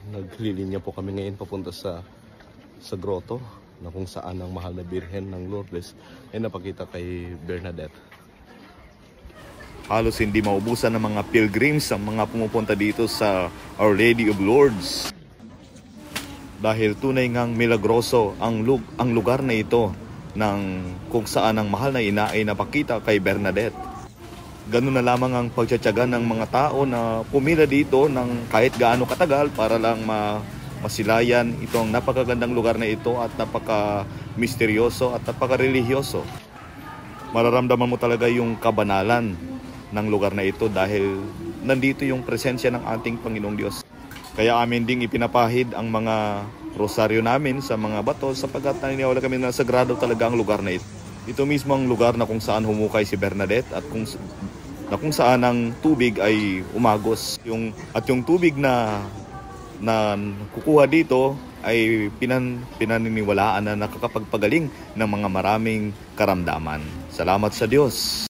Naglilinya po kami ngayon papunta sa grotto na kung saan ang mahal na Birhen ng Lourdes ay napakita kay Bernadette. Halos hindi maubusan ng mga pilgrims ang mga pumupunta dito sa Our Lady of Lourdes. Dahil tunay ngang milagroso ang lugar na ito ng kung saan ang mahal na ina ay napakita kay Bernadette. Ganun na lamang ang pagtsatsaga ng mga tao na pumila dito ng kahit gaano katagal para lang masilayan itong napakagandang lugar na ito at napaka-misteryoso at napaka-religyoso. Mararamdaman mo talaga yung kabanalan ng lugar na ito dahil nandito yung presensya ng ating Panginoong Diyos. Kaya amin ding ipinapahid ang mga rosaryo namin sa mga bato sapagkat naniniwala kami na sagrado talaga ang lugar na ito. Ito mismo ang lugar na kung saan humukay si Bernadette at kung saan ang tubig ay umagos. Yung tubig na kukuha dito ay pinaniniwalaan na nakakapagpagaling ng mga maraming karamdaman. Salamat sa Diyos.